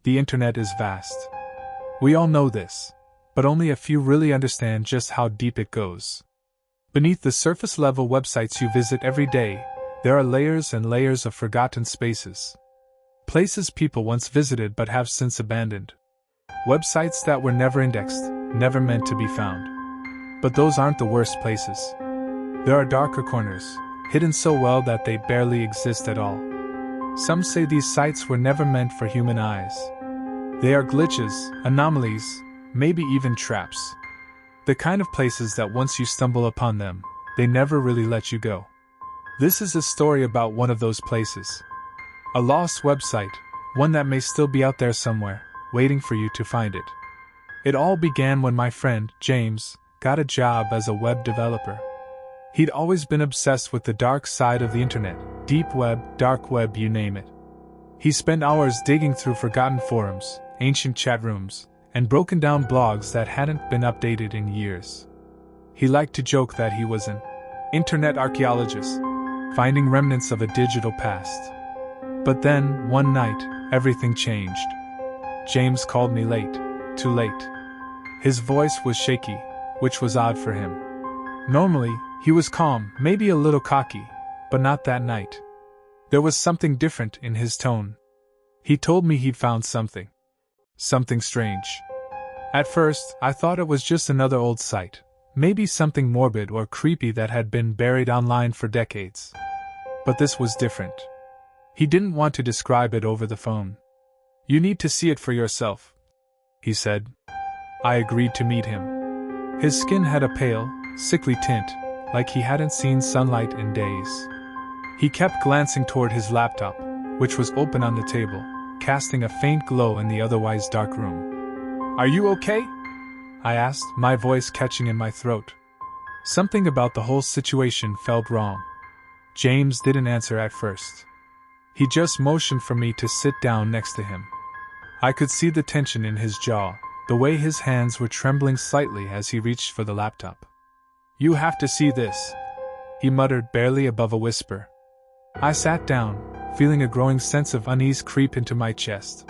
The internet is vast. We all know this, but only a few really understand just how deep it goes. Beneath the surface-level websites you visit every day, there are layers and layers of forgotten spaces. Places people once visited but have since abandoned. Websites that were never indexed, never meant to be found. But those aren't the worst places. There are darker corners, hidden so well that they barely exist at all. Some say these sites were never meant for human eyes. They are glitches, anomalies, maybe even traps. The kind of places that once you stumble upon them, they never really let you go. This is a story about one of those places. A lost website, one that may still be out there somewhere, waiting for you to find it. It all began when my friend, James, got a job as a web developer. He'd always been obsessed with the dark side of the internet, deep web, dark web, you name it. He spent hours digging through forgotten forums, ancient chat rooms, and broken down blogs that hadn't been updated in years. He liked to joke that he was an internet archaeologist, finding remnants of a digital past. But then, one night, everything changed. James called me late, too late. His voice was shaky, which was odd for him. Normally, he was calm, maybe a little cocky, but not that night. There was something different in his tone. He told me he'd found something. Something strange. At first, I thought it was just another old site, maybe something morbid or creepy that had been buried online for decades. But this was different. He didn't want to describe it over the phone. "You need to see it for yourself," he said. I agreed to meet him. His skin had a pale, sickly tint, like he hadn't seen sunlight in days. He kept glancing toward his laptop, which was open on the table, casting a faint glow in the otherwise dark room. "Are you okay?" I asked, my voice catching in my throat. Something about the whole situation felt wrong. James didn't answer at first. He just motioned for me to sit down next to him. I could see the tension in his jaw, the way his hands were trembling slightly as he reached for the laptop. "You have to see this," he muttered barely above a whisper. I sat down, feeling a growing sense of unease creep into my chest.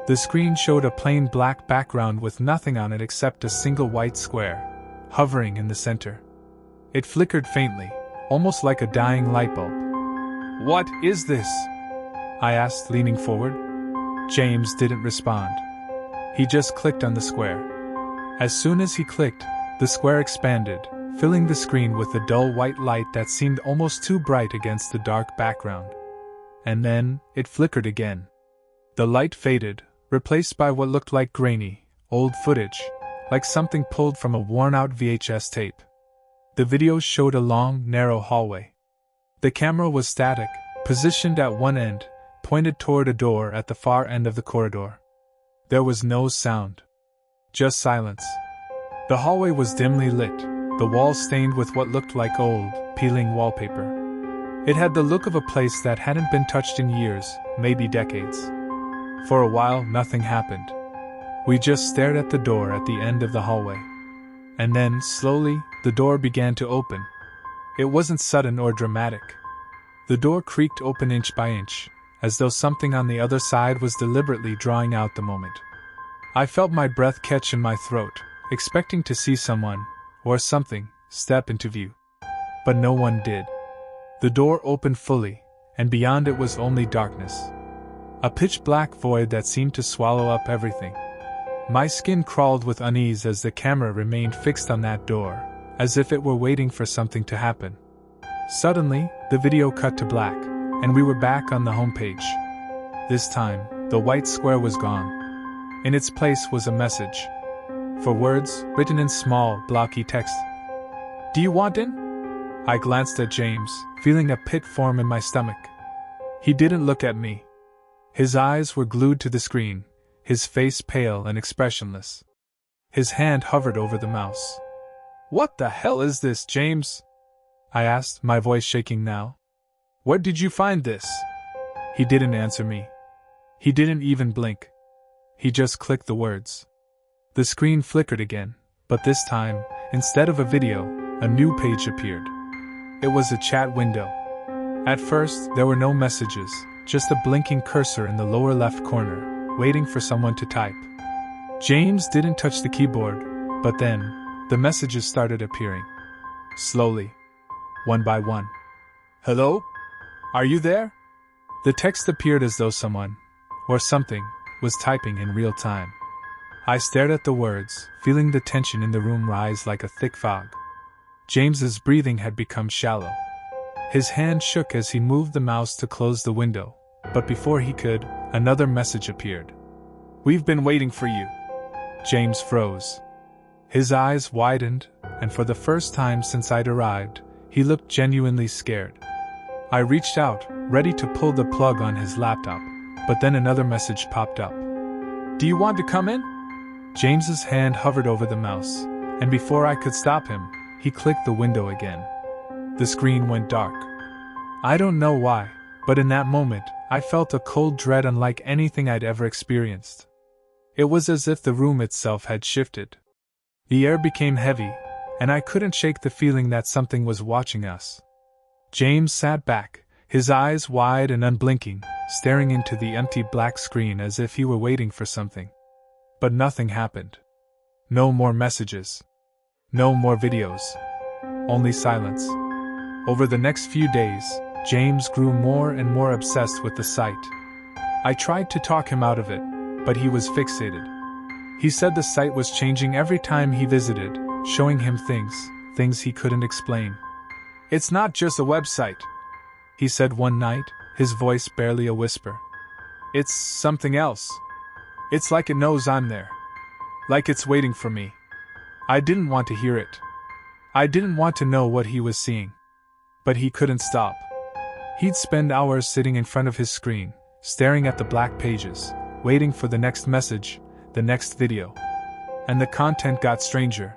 The screen showed a plain black background with nothing on it except a single white square, hovering in the center. It flickered faintly, almost like a dying light bulb. "What is this?" I asked, leaning forward. James didn't respond. He just clicked on the square. As soon as he clicked, the square expanded, filling the screen with a dull white light that seemed almost too bright against the dark background. And then, it flickered again. The light faded, replaced by what looked like grainy, old footage, like something pulled from a worn-out VHS tape. The video showed a long, narrow hallway. The camera was static, positioned at one end, pointed toward a door at the far end of the corridor. There was no sound. Just silence. The hallway was dimly lit, the walls stained with what looked like old, peeling wallpaper. It had the look of a place that hadn't been touched in years, maybe decades. For a while, nothing happened. We just stared at the door at the end of the hallway. And then, slowly, the door began to open. It wasn't sudden or dramatic. The door creaked open inch by inch, as though something on the other side was deliberately drawing out the moment. I felt my breath catch in my throat, expecting to see someone, or something, step into view. But no one did. The door opened fully, and beyond it was only darkness. A pitch-black void that seemed to swallow up everything. My skin crawled with unease as the camera remained fixed on that door, as if it were waiting for something to happen. Suddenly, the video cut to black, and we were back on the homepage. This time, the white square was gone. In its place was a message. 4 words, written in small, blocky text. "Do you want in?" I glanced at James, feeling a pit form in my stomach. He didn't look at me. His eyes were glued to the screen, his face pale and expressionless. His hand hovered over the mouse. "What the hell is this, James?" I asked, my voice shaking now. "Where did you find this?" He didn't answer me. He didn't even blink. He just clicked the words. The screen flickered again, but this time, instead of a video, a new page appeared. It was a chat window. At first, there were no messages, just a blinking cursor in the lower left corner, waiting for someone to type. James didn't touch the keyboard, but then, the messages started appearing. Slowly. One by one. Hello? Are you there? The text appeared as though someone, or something, was typing in real time. I stared at the words, feeling the tension in the room rise like a thick fog. James's breathing had become shallow. His hand shook as he moved the mouse to close the window, but before he could, another message appeared. We've been waiting for you. James froze. His eyes widened, and for the first time since I'd arrived, he looked genuinely scared. I reached out, ready to pull the plug on his laptop, but then another message popped up. Do you want to come in? James's hand hovered over the mouse, and before I could stop him, he clicked the window again. The screen went dark. I don't know why, but in that moment, I felt a cold dread unlike anything I'd ever experienced. It was as if the room itself had shifted. The air became heavy, and I couldn't shake the feeling that something was watching us. James sat back, his eyes wide and unblinking, staring into the empty black screen as if he were waiting for something. But nothing happened. No more messages. No more videos. Only silence. Over the next few days, James grew more and more obsessed with the site. I tried to talk him out of it, but he was fixated. He said the site was changing every time he visited, showing him things he couldn't explain. It's not just a website, he said one night, his voice barely a whisper. It's something else. It's like it knows I'm there. Like it's waiting for me. I didn't want to hear it. I didn't want to know what he was seeing. But he couldn't stop. He'd spend hours sitting in front of his screen, staring at the black pages, waiting for the next message, the next video. And the content got stranger.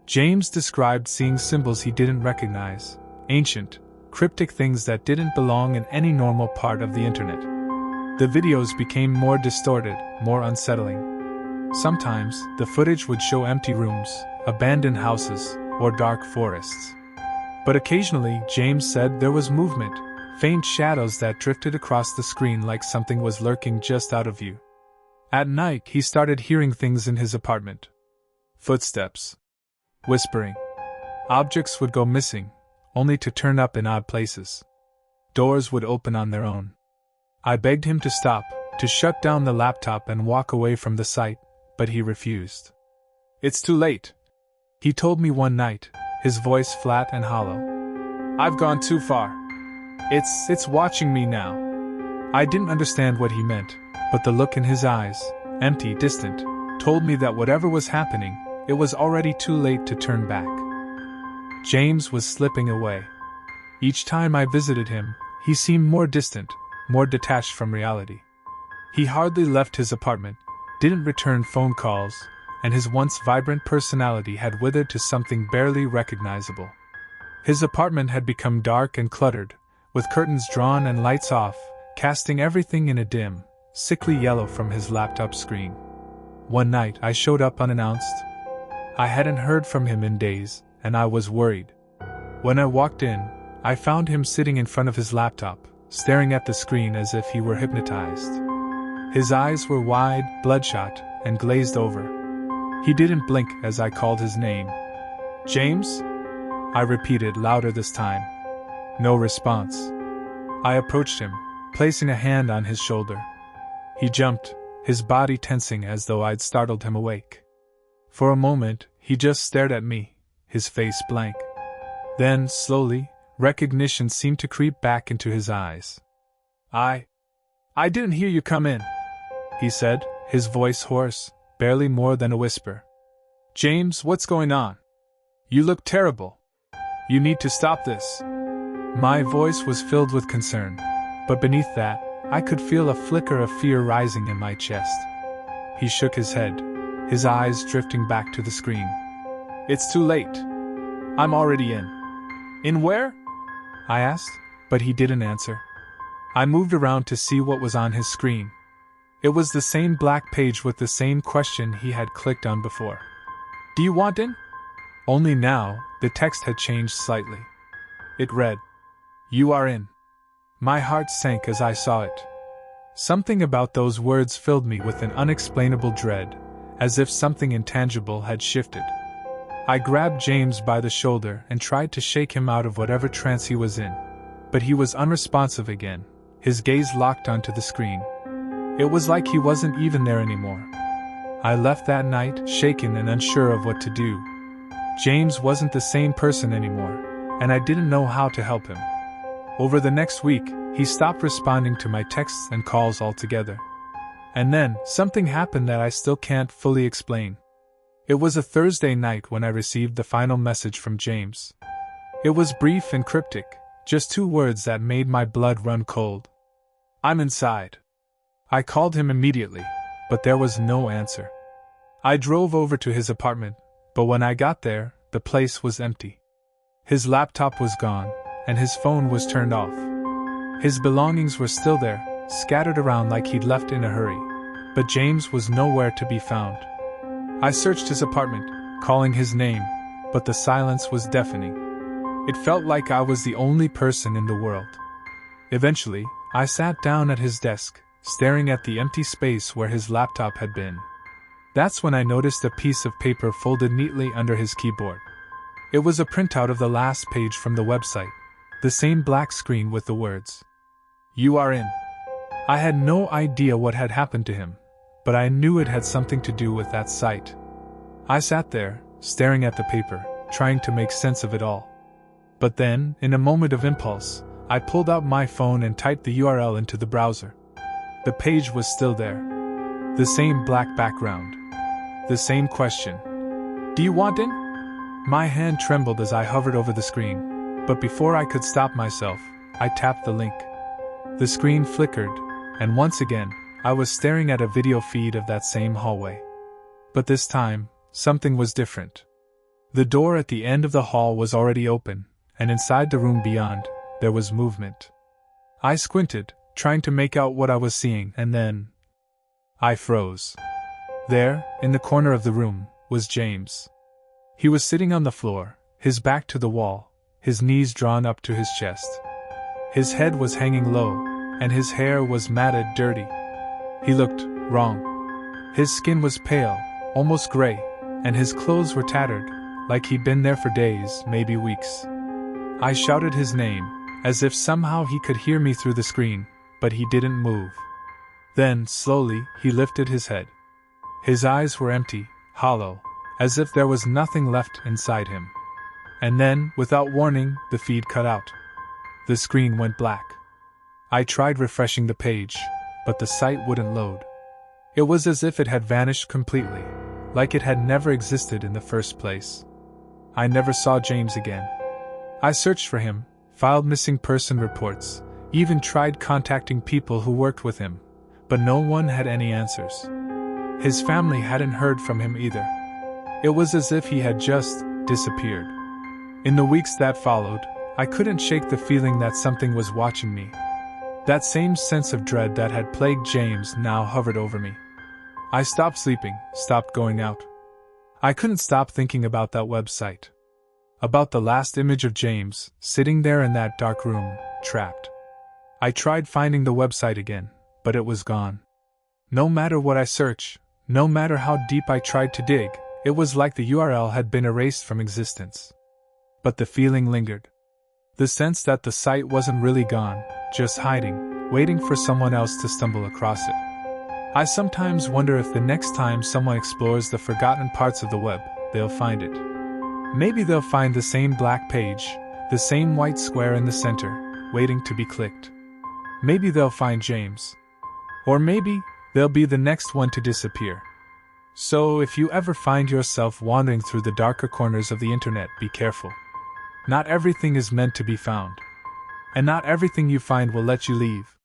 James described seeing symbols he didn't recognize, ancient, cryptic things that didn't belong in any normal part of the internet. The videos became more distorted, more unsettling. Sometimes, the footage would show empty rooms, abandoned houses, or dark forests. But occasionally, James said there was movement, faint shadows that drifted across the screen like something was lurking just out of view. At night, he started hearing things in his apartment. Footsteps. Whispering. Objects would go missing, only to turn up in odd places. Doors would open on their own. I begged him to stop, to shut down the laptop and walk away from the site, but he refused. It's too late, he told me one night, his voice flat and hollow. I've gone too far. It's watching me now. I didn't understand what he meant, but the look in his eyes, empty, distant, told me that whatever was happening, it was already too late to turn back. James was slipping away. Each time I visited him, he seemed more distant, more detached from reality. He hardly left his apartment, didn't return phone calls, and his once vibrant personality had withered to something barely recognizable. His apartment had become dark and cluttered, with curtains drawn and lights off, casting everything in a dim, sickly yellow from his laptop screen. One night I showed up unannounced. I hadn't heard from him in days, and I was worried. When I walked in, I found him sitting in front of his laptop, staring at the screen as if he were hypnotized. His eyes were wide, bloodshot, and glazed over. He didn't blink as I called his name. James? I repeated louder this time. No response. I approached him, placing a hand on his shoulder. He jumped, his body tensing as though I'd startled him awake. For a moment, he just stared at me, his face blank. Then, slowly, recognition seemed to creep back into his eyes. I didn't hear you come in, he said, his voice hoarse, barely more than a whisper. James, what's going on? You look terrible. You need to stop this. My voice was filled with concern, but beneath that, I could feel a flicker of fear rising in my chest. He shook his head, his eyes drifting back to the screen. It's too late. I'm already in. In where? I asked, but he didn't answer. I moved around to see what was on his screen. It was the same black page with the same question he had clicked on before. Do you want in? Only now, the text had changed slightly. It read, You are in. My heart sank as I saw it. Something about those words filled me with an unexplainable dread, as if something intangible had shifted. I grabbed James by the shoulder and tried to shake him out of whatever trance he was in, but he was unresponsive again, his gaze locked onto the screen. It was like he wasn't even there anymore. I left that night, shaken and unsure of what to do. James wasn't the same person anymore, and I didn't know how to help him. Over the next week, he stopped responding to my texts and calls altogether. And then, something happened that I still can't fully explain. It was a Thursday night when I received the final message from James. It was brief and cryptic, just 2 words that made my blood run cold. "I'm inside." I called him immediately, but there was no answer. I drove over to his apartment, but when I got there, the place was empty. His laptop was gone, and his phone was turned off. His belongings were still there, scattered around like he'd left in a hurry, but James was nowhere to be found. I searched his apartment, calling his name, but the silence was deafening. It felt like I was the only person in the world. Eventually, I sat down at his desk, staring at the empty space where his laptop had been. That's when I noticed a piece of paper folded neatly under his keyboard. It was a printout of the last page from the website, the same black screen with the words, "You are in." I had no idea what had happened to him, but I knew it had something to do with that site. I sat there, staring at the paper, trying to make sense of it all. But then, in a moment of impulse, I pulled out my phone and typed the URL into the browser. The page was still there. The same black background. The same question. "Do you want in?" My hand trembled as I hovered over the screen, but before I could stop myself, I tapped the link. The screen flickered, and once again, I was staring at a video feed of that same hallway. But this time, something was different. The door at the end of the hall was already open, and inside the room beyond, there was movement. I squinted, trying to make out what I was seeing, and then I froze. There, in the corner of the room, was James. He was sitting on the floor, his back to the wall, his knees drawn up to his chest. His head was hanging low, and his hair was matted dirty. He looked wrong. His skin was pale, almost gray, and his clothes were tattered, like he'd been there for days, maybe weeks. I shouted his name, as if somehow he could hear me through the screen, but he didn't move. Then, slowly, he lifted his head. His eyes were empty, hollow, as if there was nothing left inside him. And then, without warning, the feed cut out. The screen went black. I tried refreshing the page, but the site wouldn't load. It was as if it had vanished completely, like it had never existed in the first place. I never saw James again. I searched for him, filed missing person reports, even tried contacting people who worked with him, but no one had any answers. His family hadn't heard from him either. It was as if he had just disappeared. In the weeks that followed, I couldn't shake the feeling that something was watching me. That same sense of dread that had plagued James now hovered over me. I stopped sleeping, stopped going out. I couldn't stop thinking about that website. About the last image of James, sitting there in that dark room, trapped. I tried finding the website again, but it was gone. No matter what I searched, no matter how deep I tried to dig, it was like the URL had been erased from existence. But the feeling lingered. The sense that the site wasn't really gone, just hiding, waiting for someone else to stumble across it. I sometimes wonder if the next time someone explores the forgotten parts of the web, they'll find it. Maybe they'll find the same black page, the same white square in the center, waiting to be clicked. Maybe they'll find James. Or maybe they'll be the next one to disappear. So if you ever find yourself wandering through the darker corners of the internet, be careful. Not everything is meant to be found. And not everything you find will let you leave.